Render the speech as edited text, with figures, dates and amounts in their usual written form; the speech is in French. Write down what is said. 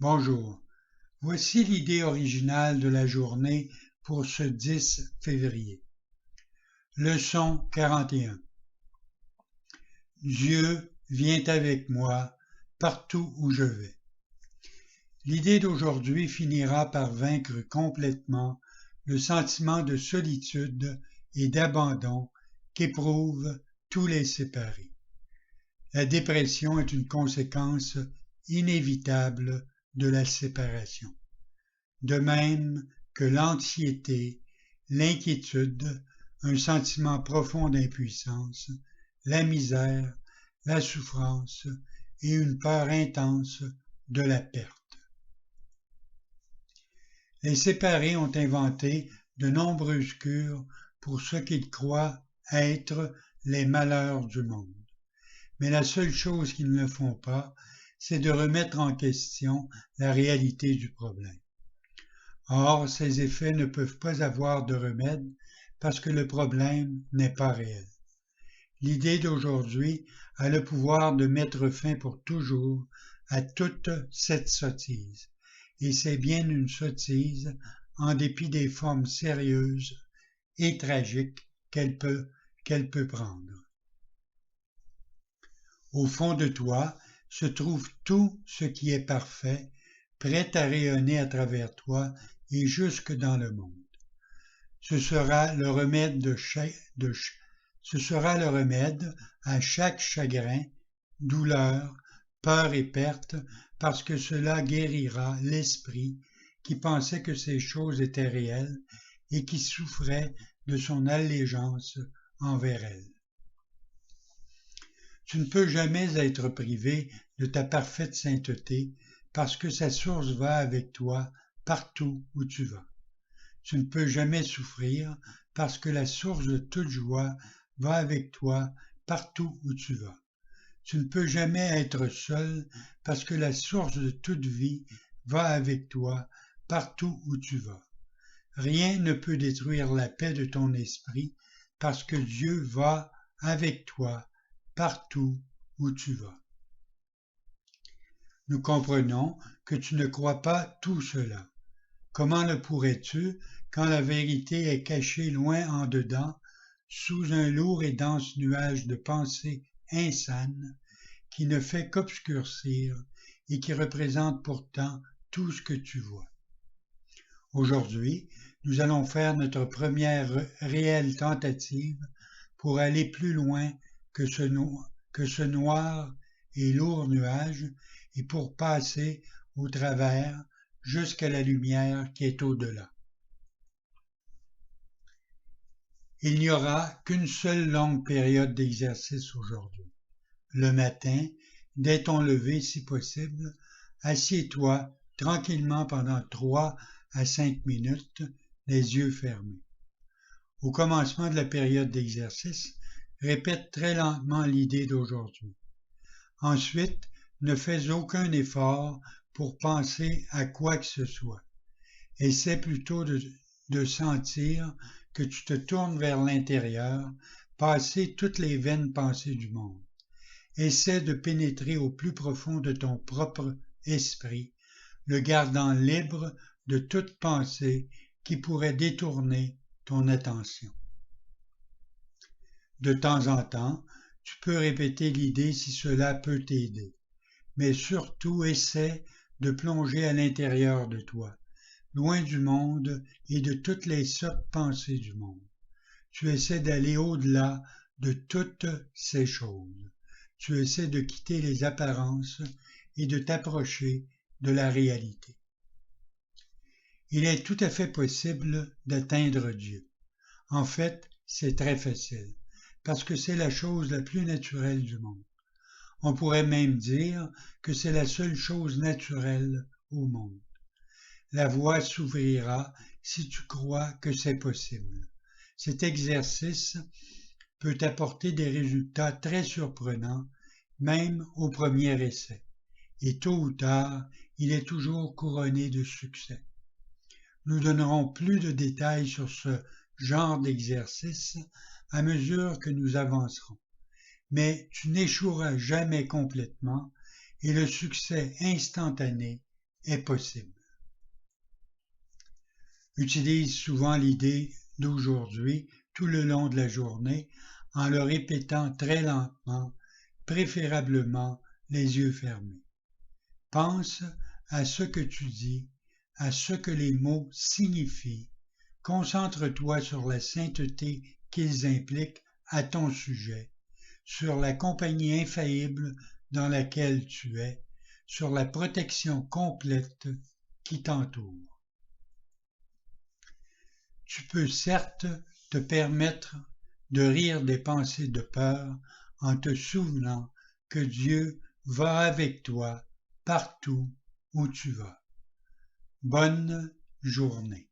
Bonjour, voici l'idée originale de la journée pour ce 10 février. Leçon 41. Dieu vient avec moi partout où je vais. L'idée d'aujourd'hui finira par vaincre complètement le sentiment de solitude et d'abandon qu'éprouvent tous les séparés. La dépression est une conséquence inévitable de la séparation. De même que l'anxiété, l'inquiétude, un sentiment profond d'impuissance, la misère, la souffrance et une peur intense de la perte. Les séparés ont inventé de nombreuses cures pour ce qu'ils croient être les malheurs du monde. Mais la seule chose qu'ils ne font pas, c'est de remettre en question la réalité du problème. Or, ces effets ne peuvent pas avoir de remède parce que le problème n'est pas réel. L'idée d'aujourd'hui a le pouvoir de mettre fin pour toujours à toute cette sottise. Et c'est bien une sottise en dépit des formes sérieuses et tragiques qu'elle peut prendre. Au fond de toi se trouve tout ce qui est parfait, prêt à rayonner à travers toi et jusque dans le monde. Ce sera le remède à chaque chagrin, douleur, peur et perte, parce que cela guérira l'esprit qui pensait que ces choses étaient réelles et qui souffrait de son allégeance envers elles. Tu ne peux jamais être privé de ta parfaite sainteté parce que sa source va avec toi partout où tu vas. Tu ne peux jamais souffrir parce que la source de toute joie va avec toi partout où tu vas. Tu ne peux jamais être seul parce que la source de toute vie va avec toi partout où tu vas. Rien ne peut détruire la paix de ton esprit parce que Dieu va avec toi partout où tu vas. Nous comprenons que tu ne crois pas tout cela. Comment le pourrais-tu quand la vérité est cachée loin en dedans, sous un lourd et dense nuage de pensées insanes qui ne fait qu'obscurcir et qui représente pourtant tout ce que tu vois? Aujourd'hui, nous allons faire notre première réelle tentative pour aller plus loin que ce noir et lourd nuage et pour passer au travers jusqu'à la lumière qui est au-delà. Il n'y aura qu'une seule longue période d'exercice aujourd'hui. Le matin, dès ton lever si possible, assieds-toi tranquillement pendant 3 à 5 minutes, les yeux fermés. Au commencement de la période d'exercice, répète très lentement l'idée d'aujourd'hui. Ensuite, ne fais aucun effort pour penser à quoi que ce soit. Essaie plutôt de sentir que tu te tournes vers l'intérieur, passer toutes les vaines pensées du monde. Essaie de pénétrer au plus profond de ton propre esprit, le gardant libre de toute pensée qui pourrait détourner ton attention. De temps en temps, tu peux répéter l'idée si cela peut t'aider, mais surtout essaie de plonger à l'intérieur de toi, loin du monde et de toutes les sottes pensées du monde. Tu essaies d'aller au-delà de toutes ces choses. Tu essaies de quitter les apparences et de t'approcher de la réalité. Il est tout à fait possible d'atteindre Dieu. En fait, c'est très facile, parce que c'est la chose la plus naturelle du monde. On pourrait même dire que c'est la seule chose naturelle au monde. La voie s'ouvrira si tu crois que c'est possible. Cet exercice peut apporter des résultats très surprenants, même au premier essai. Et tôt ou tard, il est toujours couronné de succès. Nous donnerons plus de détails sur ce genre d'exercice à mesure que nous avancerons. Mais tu n'échoueras jamais complètement et le succès instantané est possible. Utilise souvent l'idée d'aujourd'hui tout le long de la journée en le répétant très lentement, préférablement les yeux fermés. Pense à ce que tu dis, à ce que les mots signifient. Concentre-toi sur la sainteté qu'ils impliquent à ton sujet, sur la compagnie infaillible dans laquelle tu es, sur la protection complète qui t'entoure. Tu peux certes te permettre de rire des pensées de peur en te souvenant que Dieu va avec toi partout où tu vas. Bonne journée.